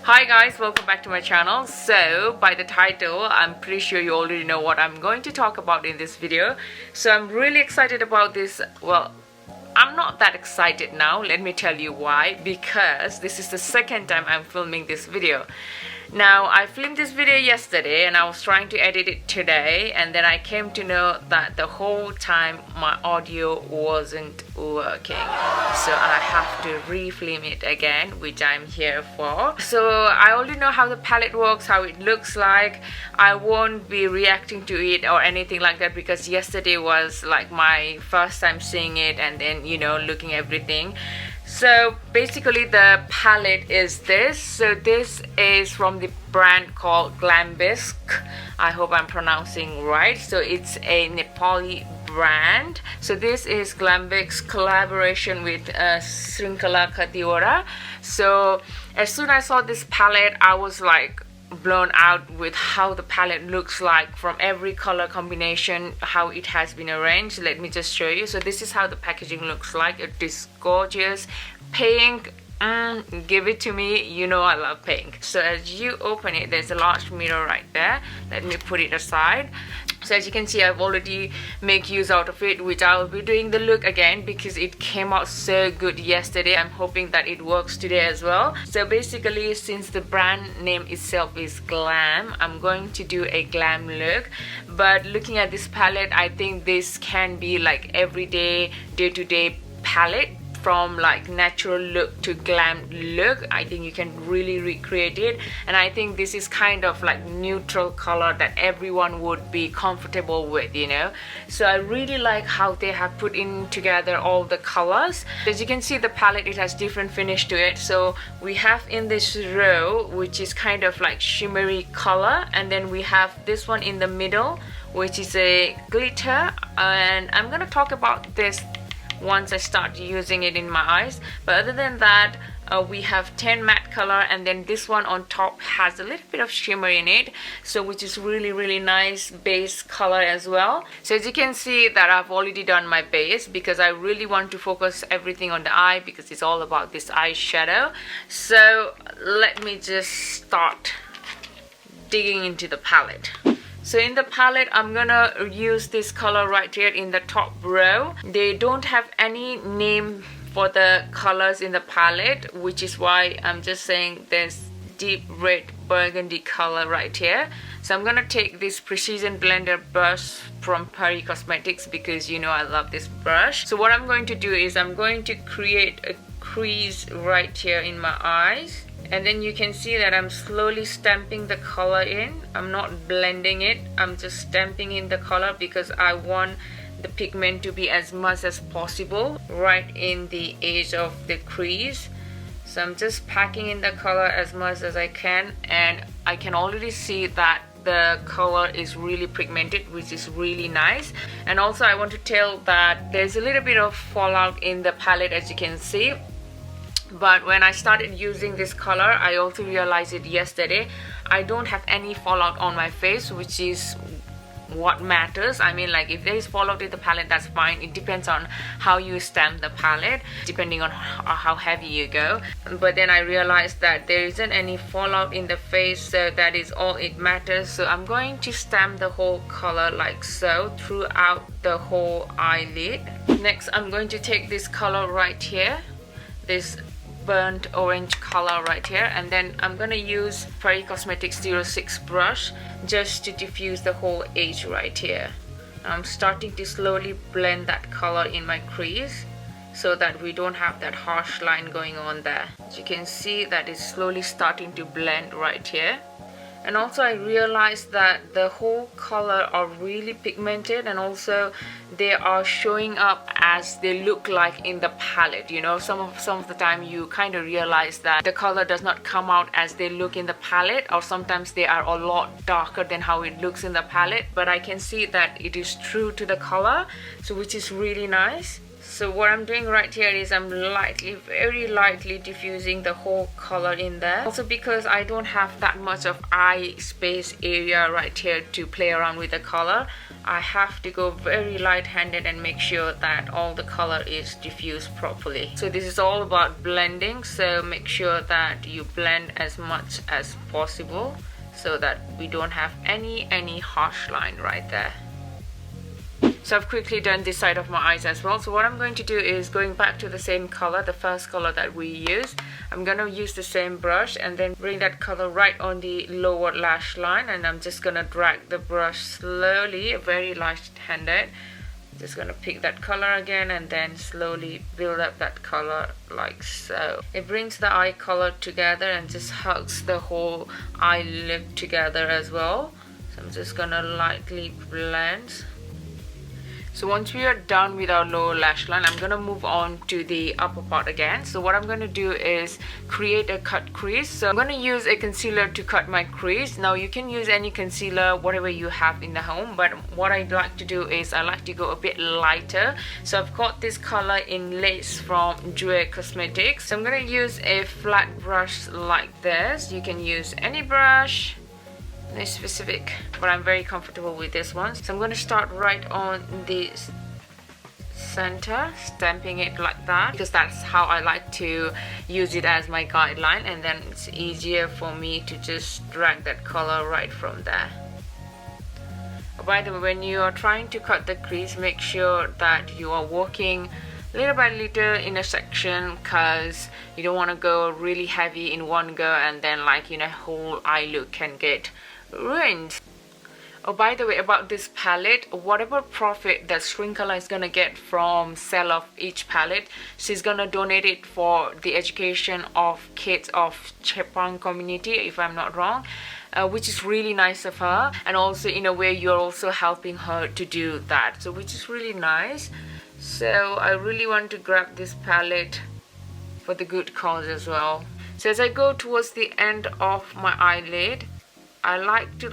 Hi guys, welcome back to my channel. So by the title, I'm pretty sure you already know what I'm going to talk about in this video. So I'm really excited about this. Well, I'm not that excited now. Let me tell you why. Because this is the second time I'm filming this video. Now, I filmed this video yesterday and I was trying to edit it today, and then I came to know that the whole time my audio wasn't working. So I have to refilm it again, which I'm here for. So I already know how the palette works, how it looks like. I won't be reacting to it or anything like that because yesterday was like my first time seeing it and then, you know, looking everything. So basically the palette is this. So this is from the brand called Glambisque. I hope I'm pronouncing right. So it's a Nepali brand. So this is Glambisque's collaboration with Shrinkhala. So as soon as I saw this palette, I was like blown out with how the palette looks like from every color combination, how it has been arranged. Let me just show you. So this is how the packaging looks like. It is gorgeous. Pink, give it to me. You know I love pink. So as you open it, there's a large mirror right there. Let me put it aside. So as you can see, I've already made use out of it, which I'll be doing the look again because it came out so good yesterday. I'm hoping that it works today as well. So basically, since the brand name itself is glam, I'm going to do a glam look. But looking at this palette, I think this can be like everyday, day-to-day palette. From like natural look to glam look, I think you can really recreate it, and I think this is kind of like neutral color that everyone would be comfortable with, you know. So I really like how they have put in together all the colors. As you can see, the palette, it has different finish to it. So we have in this row, which is kind of like shimmery color, and then we have this one in the middle, which is a glitter, and I'm gonna talk about this once I start using it in my eyes. But other than that, we have 10 matte color, and then this one on top has a little bit of shimmer in it, so which is really nice base color as well. So as you can see that I've already done my base because I really want to focus everything on the eye because it's all about this eyeshadow. So let me just start digging into the palette. So in the palette, I'm gonna use this color right here in the top row. They don't have any name for the colors in the palette, which is why I'm just saying there's deep red burgundy color right here. So I'm gonna take this precision blender brush from Paris Cosmetics because you know I love this brush. So what I'm going to do is I'm going to create a crease right here in my eyes. And then you can see that I'm slowly stamping the color in. I'm not blending it, I'm just stamping in the color because I want the pigment to be as much as possible right in the edge of the crease. So I'm just packing in the color as much as I can, and I can already see that the color is really pigmented, which is really nice. And also I want to tell that there's a little bit of fallout in the palette, as you can see. But when I started using this color, I also realized it yesterday, I don't have any fallout on my face, which is what matters. I mean, like if there is fallout in the palette, that's fine. It depends on how you stamp the palette, depending on how heavy you go. But then I realized that there isn't any fallout in the face, so that is all it matters. So I'm going to stamp the whole color like so throughout the whole eyelid. Next, I'm going to take this color right here, this burnt orange color right here, and then I'm gonna use Paris Cosmetics 06 brush just to diffuse the whole edge right here. I'm starting to slowly blend that color in my crease so that we don't have that harsh line going on there. As you can see, that is slowly starting to blend right here. And also I realized that the whole color are really pigmented, and also they are showing up as they look like in the palette. You know, some of the time you kind of realize that the color does not come out as they look in the palette, or sometimes they are a lot darker than how it looks in the palette. But I can see that it is true to the color, so which is really nice. So what I'm doing right here is I'm very lightly diffusing the whole color in there. Also because I don't have that much of eye space area right here to play around with the color, I have to go very light-handed and make sure that all the color is diffused properly. So this is all about blending, so make sure that you blend as much as possible so that we don't have any harsh line right there. So I've quickly done this side of my eyes as well. So what I'm going to do is going back to the same color, the first color that we used. I'm going to use the same brush and then bring that color right on the lower lash line, and I'm just going to drag the brush slowly, very light-handed. Just going to pick that color again and then slowly build up that color like so. It brings the eye color together and just hugs the whole eye look together as well. So I'm just going to lightly blend. So once we are done with our lower lash line, I'm going to move on to the upper part again. So what I'm going to do is create a cut crease. So I'm going to use a concealer to cut my crease. Now you can use any concealer, whatever you have in the home, but what I like to do is I like to go a bit lighter. So I've got this color in Lace from Jouer Cosmetics. So I'm going to use a flat brush like this. You can use any brush. No specific, but I'm very comfortable with this one. So I'm going to start right on the center, stamping it like that, because that's how I like to use it as my guideline, and then it's easier for me to just drag that color right from there. By the way, when you are trying to cut the crease, make sure that you are working little by little in a section, because you don't want to go really heavy in one go and then whole eye look can get ruined. Oh, by the way, about this palette, whatever profit that Shrinkhala is gonna get from sale of each palette, she's gonna donate it for the education of kids of Chepang community, if I'm not wrong, which is really nice of her, and also in a way you're also helping her to do that, so which is really nice. So I really want to grab this palette for the good cause as well. So as I go towards the end of my eyelid, I like to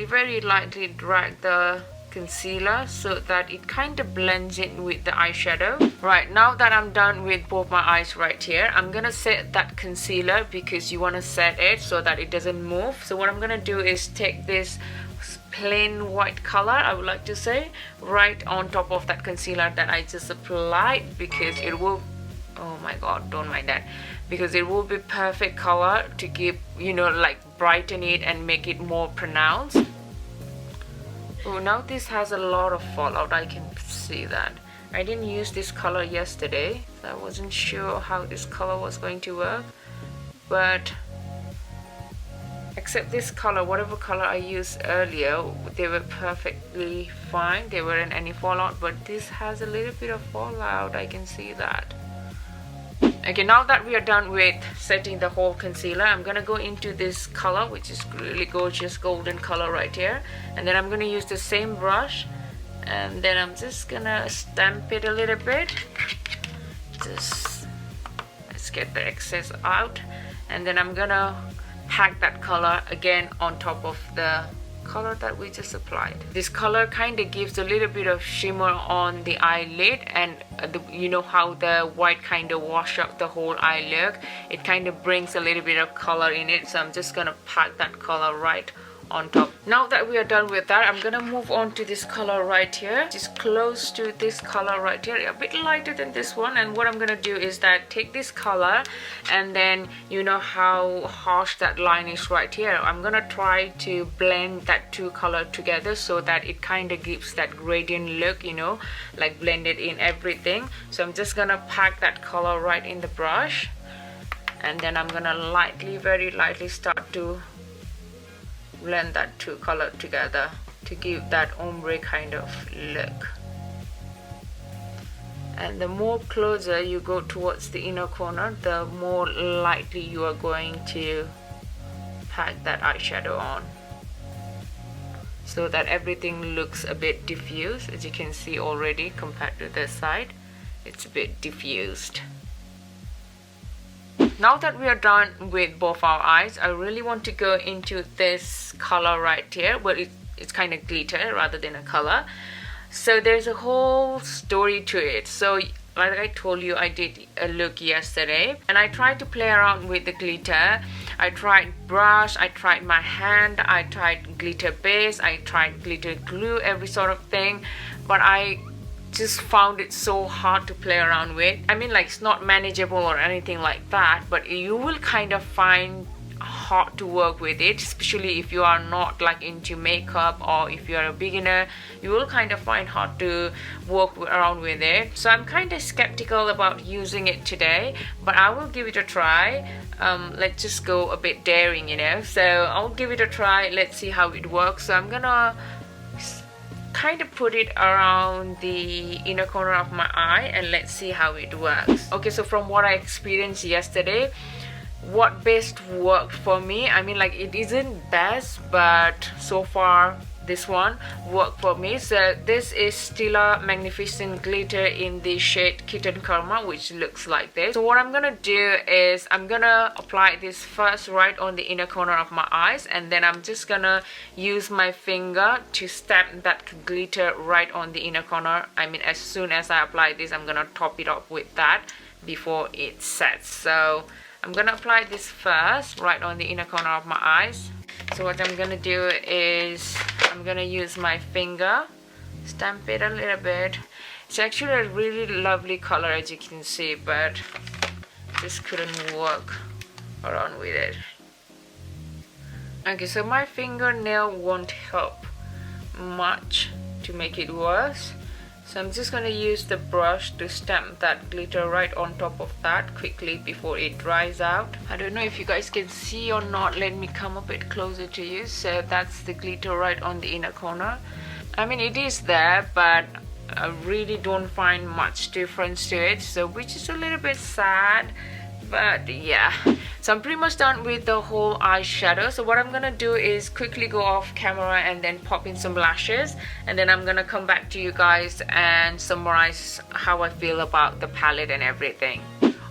very lightly drag the concealer so that it kind of blends in with the eyeshadow. Right, now that I'm done with both my eyes right here, I'm gonna set that concealer, because you want to set it so that it doesn't move. So what I'm gonna do is take this plain white color, I would like to say, right on top of that concealer that I just applied, because it will, oh my god, don't mind that, because it will be perfect color to give, brighten it and make it more pronounced. Oh, now this has a lot of fallout, I can see that. I didn't use this color yesterday, so I wasn't sure how this color was going to work, but except this color, whatever color I used earlier, they were perfectly fine, there weren't any fallout, but this has a little bit of fallout, I can see that. Okay, now that we are done with setting the whole concealer, I'm gonna go into this color, which is really gorgeous golden color right here, and then I'm gonna use the same brush, and then I'm just gonna stamp it a little bit. Let's get the excess out, and then I'm gonna pack that color again on top of the color that we just applied. This color kind of gives a little bit of shimmer on the eyelid, and how the white kind of wash up the whole eye look, it kind of brings a little bit of color in it. So I'm just gonna pack that color right on top. Now that we are done with that, I'm gonna move on to this color right here, just close to this color right here, a bit lighter than this one. And what I'm gonna do is that take this color, and then how harsh that line is right here, I'm gonna try to blend that two color together so that it kind of gives that gradient look, like blended in everything. So I'm just gonna pack that color right in the brush, and then I'm gonna very lightly start to blend that two color together to give that ombre kind of look. And the more closer you go towards the inner corner, the more lightly you are going to pack that eyeshadow on, so that everything looks a bit diffused. As you can see already, compared to this side, it's a bit diffused. Now that we are done with both our eyes, I really want to go into this color right here, where it's kind of glitter rather than a color. So there's a whole story to it. So like I told you, I did a look yesterday and I tried to play around with the glitter. I tried brush, I tried my hand, I tried glitter base, I tried glitter glue, every sort of thing, but I just found it so hard to play around with. I mean, like, it's not manageable or anything like that, but you will kind of find hard to work with it, especially if you are not like into makeup, or if you are a beginner, you will kind of find hard to work around with it. So I'm kind of skeptical about using it today, but I will give it a try. Let's just go a bit daring, you know, so I'll give it a try. Let's see how it works. So I'm gonna kind of put it around the inner corner of my eye and let's see how it works. Okay, so from what I experienced yesterday, what best worked for me, I mean, like, it isn't best, but so far this one worked for me. So this is Stila Magnificent Glitter in the shade Kitten Karma, which looks like this. So what I'm gonna do is I'm gonna apply this first right on the inner corner of my eyes, and then I'm just gonna use my finger to stamp that glitter right on the inner corner. I mean, as soon as I apply this, I'm gonna top it up with that before it sets. So I'm gonna apply this first right on the inner corner of my eyes. So what I'm gonna do is I'm gonna use my finger, stamp it a little bit. It's actually a really lovely color, as you can see, but just couldn't work around with it. Okay, so my fingernail won't help much to make it worse. So I'm just going to use the brush to stamp that glitter right on top of that quickly before it dries out. I don't know if you guys can see or not. Let me come a bit closer to you. So that's the glitter right on the inner corner. I mean, it is there, but I really don't find much difference to it, so which is a little bit sad. But yeah, so I'm pretty much done with the whole eyeshadow. So what I'm gonna do is quickly go off camera and then pop in some lashes, and then I'm gonna come back to you guys and summarize how I feel about the palette and everything.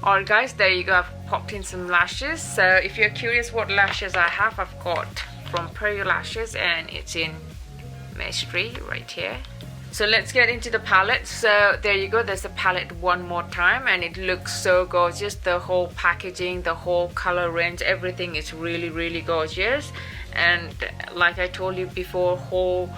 Alright guys, there you go, I've popped in some lashes. So if you're curious what lashes I have, I've got from Prairie Lashes, and it's in Mystery right here. So let's get into the palette. So there you go, there's the palette one more time, and it looks so gorgeous. The whole packaging, the whole color range, everything is really gorgeous. And like I told you before, whole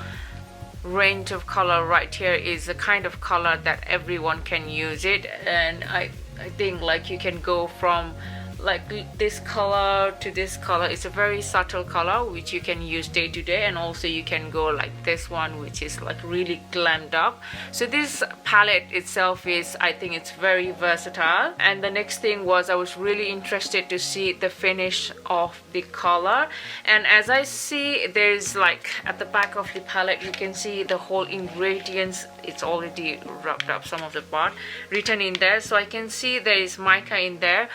range of color right here is the kind of color that everyone can use it. And I think like you can go from like this color to this color. It's a very subtle color which you can use day to day, and also you can go like this one, which is like really glammed up. So this palette itself is, I think it's very versatile. And the next thing was I was really interested to see the finish of the color. And as I see, there's like at the back of the palette you can see the whole ingredients. It's already rubbed up some of the part written in there, so I can see there is mica in there,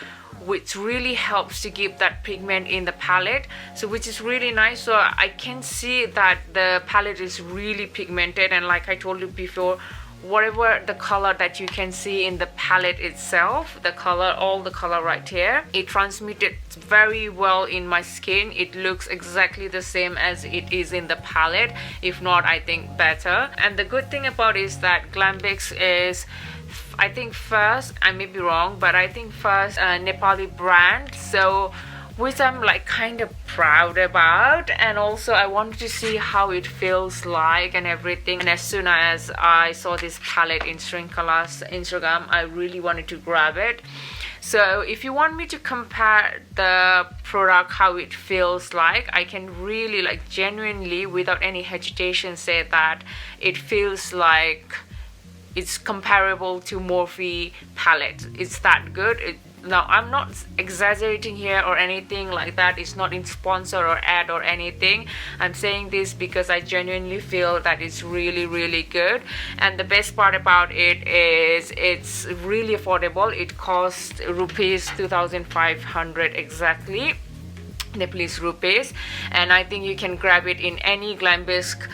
which really helps to give that pigment in the palette, so which is really nice. So I can see that the palette is really pigmented, and like I told you before, whatever the color that you can see in the palette itself, the color, all the color right here, it transmitted very well in my skin. It looks exactly the same as it is in the palette, if not I think better. And the good thing about it is that Glambisque is, I think first, I may be wrong, but I think first Nepali brand, so which I'm like kind of proud about. And also I wanted to see how it feels like and everything. And as soon as I saw this palette in Shrinkhala's Instagram, I really wanted to grab it. So if you want me to compare the product, how it feels like, I can really like genuinely without any hesitation say that it feels like it's comparable to Morphe palette. It's that good. Now I'm not exaggerating here or anything like that. It's not in sponsor or ad or anything. I'm saying this because I genuinely feel that it's really good. And the best part about it is it's really affordable. It costs rupees 2,500 exactly, Nepalese rupees, and I think you can grab it in any Glambisque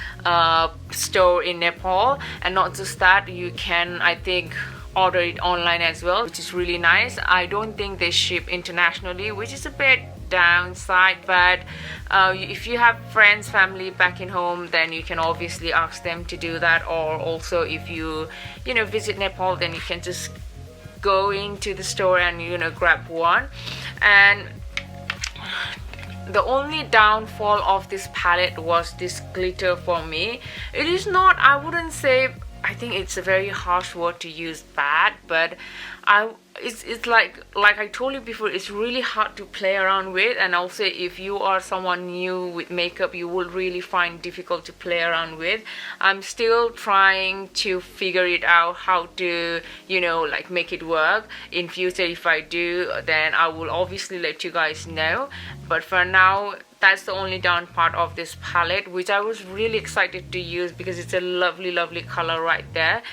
store in Nepal. And not just that, you can, I think, order it online as well, which is really nice. I don't think they ship internationally, which is a bit downside, but if you have friends, family back in home, then you can obviously ask them to do that. Or also if you visit Nepal, then you can just going to the store and grab one. And the only downfall of this palette was this glitter for me. It is not, I wouldn't say, I think it's a very harsh word to use, bad, but it's like I told you before, it's really hard to play around with. And also if you are someone new with makeup, you will really find difficult to play around with. I'm still trying to figure it out how to like make it work. In future, if I do, then I will obviously let you guys know, but for now, that's the only down part of this palette, which I was really excited to use because it's a lovely color right there.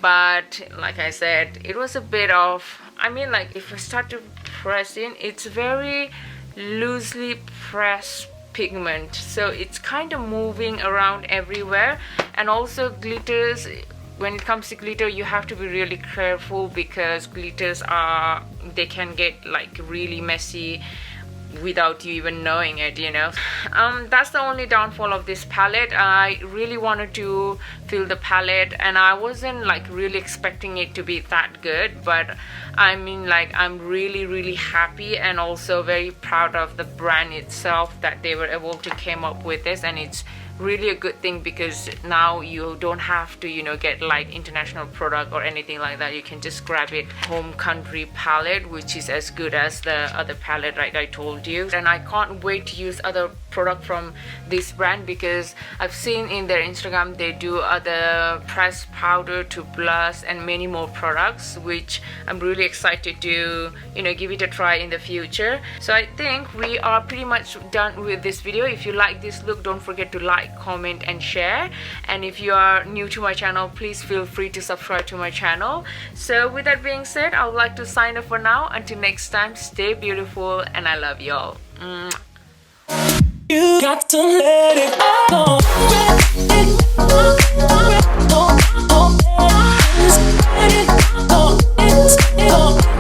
But like I said, it was a bit of, I mean, like if I start to press in, it's very loosely pressed pigment, so it's kind of moving around everywhere. And also glitters, when it comes to glitter, you have to be really careful because glitters they can get like really messy without you even knowing it, that's the only downfall of this palette. I really wanted to fill the palette and I wasn't like really expecting it to be that good, but I mean, like, I'm really happy and also very proud of the brand itself that they were able to came up with this. And it's really a good thing because now you don't have to get like international product or anything like that. You can just grab it home country palette, which is as good as the other palette like I told you. And I can't wait to use other product from this brand because I've seen in their Instagram they do other pressed powder to blush and many more products, which I'm really excited to give it a try in the future. So I think we are pretty much done with this video. If you like this look, don't forget to like, comment and share. And if you are new to my channel, please feel free to subscribe to my channel. So with that being said, I would like to sign off for now. Until next time, stay beautiful and I love y'all. You got to let it go. Let it go.